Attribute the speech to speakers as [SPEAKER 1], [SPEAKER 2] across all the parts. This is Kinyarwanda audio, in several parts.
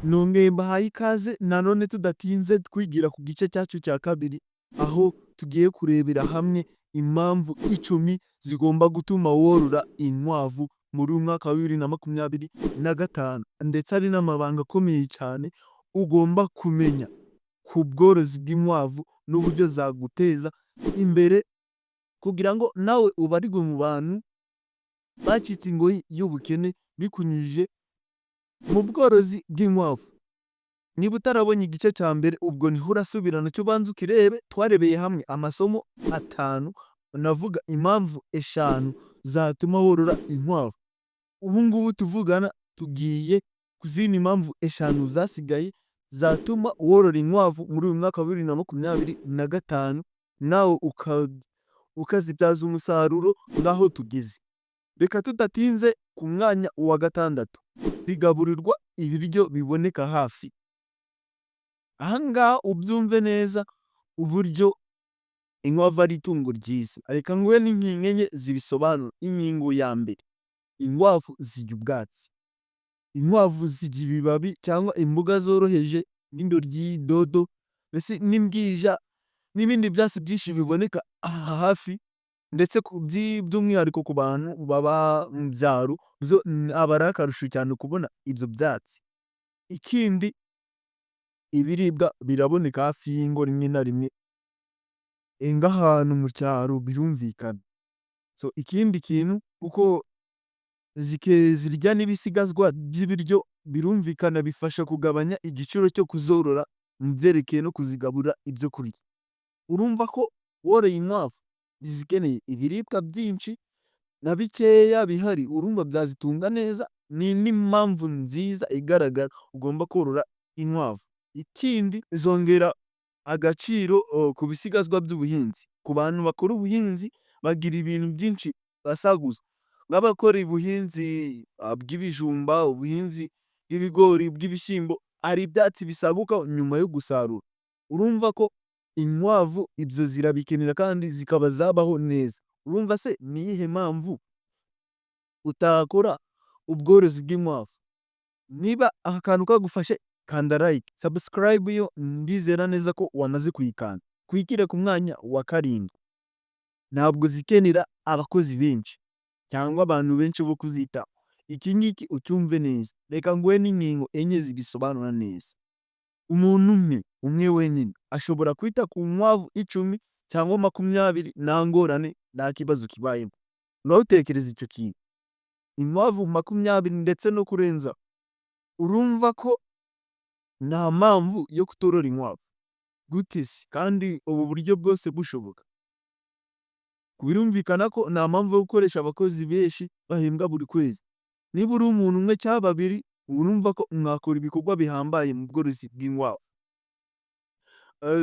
[SPEAKER 1] Nongeye mbahaye ikaze nanone tudatinze twigira ku gice cyacu cya kabiri, aho tugiye kurebera hamwe impamvu 10 zigomba gutuma worora inkwavu muri uyu mwaka wa 2025, ndetse ari n'amabanga akomeye cyane ugomba kumenya ku bworozi bw'inkwavu n'uburyo zaguteza imbere, kugira ngo nawe ubarirwe mu bantu bacitse ingoyi y'ubukene bikunyujije mu bworozi bw'inkwavu. Niba utarabonye igice cya mbere ubwo niho urasubirana cyo ubanza ukirebe. Twarebeye hamwe amasomo 5, navuga impamvu 5 zatuma worora inkwavu. Ubu ngubu tuvugana tugiye ku zindi mpamvu 5 zasigaye zatuma worora inkwavu muri uyu mwaka wa 2025, nawe ukazibyaza umusaruro ngaho tugeze. Reka tudatinze ku mwanya wa 6, zigaburirwa ibiryo biboneka hafi. Aha ngaha ubyumve neza uburyo inkwavu ari itungo ryiza. Reka nguhe n'ingingo enye zibisobanura. Ingingo ya mbere, inkwavu zirya ubwatsi. Inkwavu zirya ibibabi cyangwa imboga zoroheje nk'indoryi, dodo, mbese n'imbwija n'ibindi byatsi byinshi biboneka aha hafi, ndetse by'umwihariko ku bantu baba mu byaro aba ari akarusho cyane kubona ibyo byatsi. Ikindi, ibiribwa biraboneka hafi y'ingo rimwe na rimwe nk'ahantu mu cyaro birumvikana. Ikindi kintu kuko zirya n'ibisigazwa by'ibiryo birumvikana bifasha kugabanya igiciro cyo kuzorora mu byerekeye no kuzigaburira ibyo kurya. Urumva ko woroye inkwavu zikeneye ibiribwa byinshi na bikeya bihari, urumva byazitunga neza. Ni n'impamvu nziza igaragara ugomba korora inkwavu. Ikindi, zongera agaciro ku bisigazwa by'ubuhinzi. Ku bantu bakora ubuhinzi bagira ibintu byinshi basaguza, nk'abakora ubuhinzi bw'ibijumba, ubuhinzi bw'ibigori, bw'ibishyimbo, hari ibyatsi bisaguka nyuma yo gusarura. Urumva ko inkwavu ibyo zirabikenera kandi zikaba zabaho neza. Urumva se ni iyihe mpamvu utakora ubworozi bw'inkwavu? Niba aka kantu kagufashe, kanda like, subscribe yo ndizera neza ko wamaze kuyikanda. Twigire ku mwanya wa 7, ntabwo zikenera abakozi benshi cyangwa abantu benshi bo kuzitaho. Iki ngiki ucyumve neza. Reka nguhe n'ingingo enye zibisobanura neza. Umuntu umwe wenyine ashobora kwita ku nkwavu 10 cyangwa 20 nta ngorane, nta kibazo kibayemo. Ngaho utekereza icyo kintu, inkwavu 20 ndetse no kurenza. Urumva ko nta mpamvu yo kutorora inkwavu. Gute se? Kandi ubu buryo bwose bushoboka. Birumvikana ko nta mpamvu yo gukoresha abakozi benshi bahembwa buri kwezi. Niba uri umuntu umwe cyangwa babiri, urumva ko mwakora ibikorwa bihambaye mu bworozi bw'inkwavu.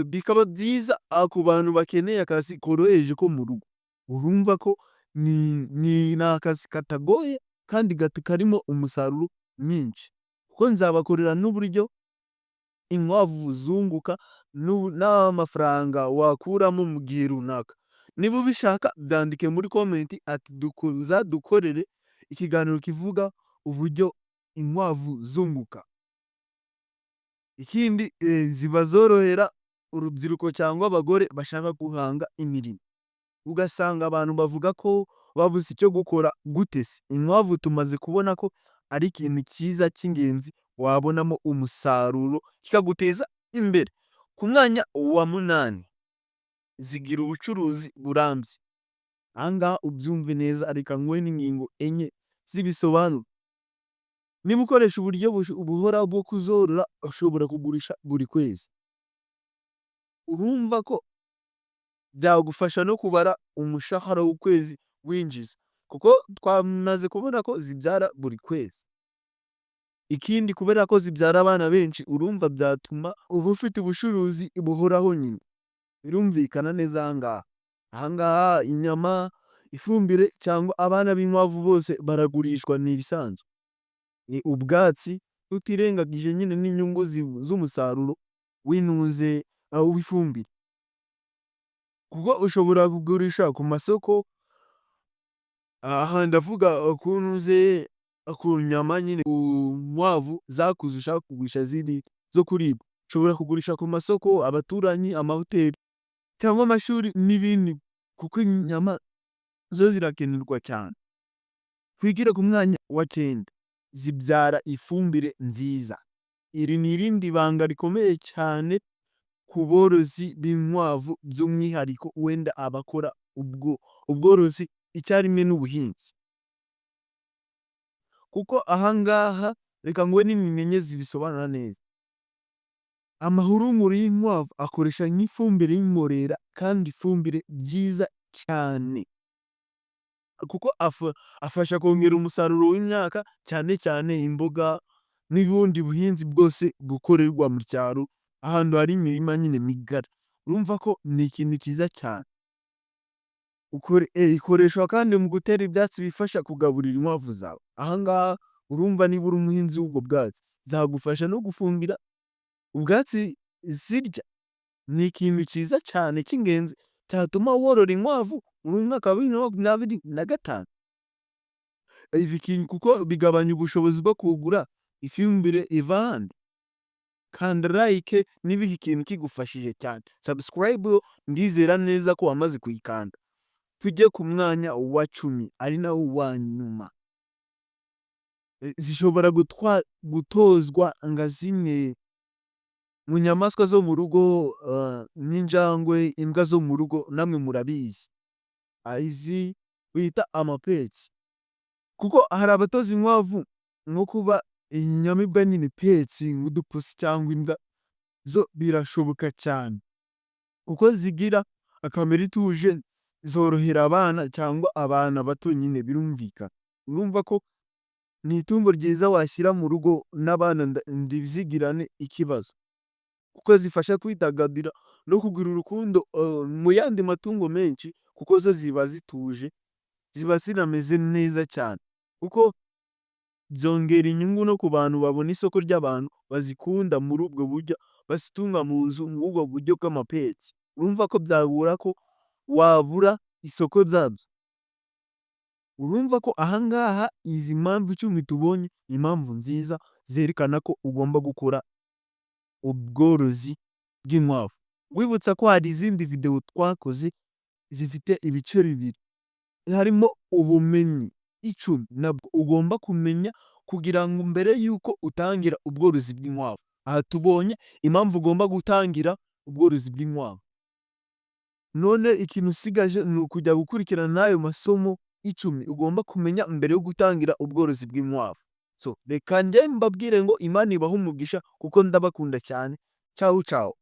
[SPEAKER 1] Bikaba byiza ku bantu bakeneye akazi koroheje ko mu rugo. Urumva ko ni akazi katagoye kandi karimo umusaruro mwinshi, kuko nzabakorera n'uburyo inkwavu zunguka n'amafaranga wakuramo mu gihe runaka. Niba ubishaka byandike muri comment ati dukorere ikiganiro kivuga uburyo inkwavu zunguka. Ikindi, ziba zorohera urubyiruko cyangwa abagore bashaka guhanga imirimo. Ugasanga abantu bavuga ko babuze icyo gukora. Gute se? Inkwavu tumaze kubona ko ari ikintu cyiza cy'ingenzi wabonamo umusaruro kikaguteza imbere. Ku mwanya wa 8, zigira ubucuruzi burambye. Aha ngaha ubyumve neza. Reka nguhe n'ingingo enye zibisobanura. Niba ukoresha uburyo buhoraho bwo kuzorora, ushobora kugurisha buri kwezi. Urumva ko byagufasha no kubara umushahara w'ukwezi winjiza, kuko twamaze kubona ko zibyara buri kwezi. Ikindi, kubera ko zibyara abana benshi, urumva byatuma uba ufite ubucuruzi buhoraho nyine. Birumvikana neza aha ngaha. Aha ngaha inyama, ifumbire cyangwa abana b'inkwavu bose baragurishwa, ni ibisanzwe. Ubwatsi, tutirengagije nyine n'inyungu z'umusaruro w'ifumbire, kuko ushobora kugurisha ku masoko. Aha ndavuga ku nyama nyine, ku nkwavu zakuze ushaka kugurisha ziri zo kuribwa, ushobora kugurisha ku masoko, abaturanyi, amahoteli cyangwa amashuri n'ibindi, kuko inyama zo zirakenerwa cyane. Twigire ku mwanya wa 9, zibyara ifumbire nziza. Iri ni irindi banga rikomeye cyane ku borozi b'inkwavu, by'umwihariko wenda abakora ubworozi icyarimwe n'ubuhinzi. Kuko aha ngaha reka nguhe n'inyenye zibisobanura neza. Amahurunguru y'inkwavu akoresha nk'ifumbire y'imborera kandi ifumbire ryiza cyane. Kuko afasha kongera umusaruro w'imyaka, cyane cyane imboga n'ubundi buhinzi bwose bukorerwa mu cyaro, ahantu hari imirima nyine migari. Urumva ko ni ikintu cyiza cyane. Ikoreshwa kandi mu gutera ibyatsi bifasha kugaburira inkwavu zawe. Aha ngaha urumva niba uri umuhinzi w'ubwo bwatsi, zagufasha no gufumbira ubwatsi zirya. Ni ikintu cyiza cyane cy'ingenzi cyatuma worora inkwavu mu mwaka wa 2025. Ibi kuko bigabanya ubushobozi bwo kugura ifumbire iva ahandi. Kanda like niba iki kintu kigufashije cyane. Subscribe ndizera neza ko wamaze kuyikanda. Tujye ku mwanya wa 10 ari nawo wa nyuma. Zishobora gutozwa nga zimwe mu nyamaswa zo mu rugo, n'injangwe, imbwa zo mu rugo, namwe murabizi. Izi bita amapetsi. Kuko hari abatoza inkwavu nko kuba inyamibwa nyine petsi nk'udupusi cyangwa imbwa, zo birashoboka cyane. Kuko zigira akamere ituje, zorohera abana cyangwa abana bato nyine birumvikana. Urumva ko ni itungo ryiza washyira mu rugo n'abana ntibizigirane ikibazo. Kuko zifasha kwidagadura no kugira urukundo mu yandi matungo menshi, kuko zo ziba zituje, ziba zinameze neza cyane. Kuko byongera inyungu no ku bantu babona isoko ry'abantu bazikunda muri ubwo buryo, bazitunga mu nzu muri ubwo buryo bw'amapetsi. Urumva ko byabura ko wabura isoko ryabyo. Urumva ko aha ngaha izi mpamvu 10 tubonye ni impamvu nziza zerekana ko ugomba gukora ubworozi bw'inkwavu. Wibutsa ko hari izindi video twakoze zifite ibice bibiri, harimo ubumenyi 10 nabwo ugomba kumenya kugira ngo mbere yuko utangira ubworozi bw'inkwavu. Aha tubonye impamvu ugomba gutangira ubworozi bw'inkwavu. None ikintu usigaje ni ukujya gukurikirana n'ayo masomo 10 ugomba kumenya mbere yo gutangira ubworozi bw'inkwavu. So reka njye mbabwire ngo Imana ibahe umugisha kuko ndabakunda cyane. Ciao ciao.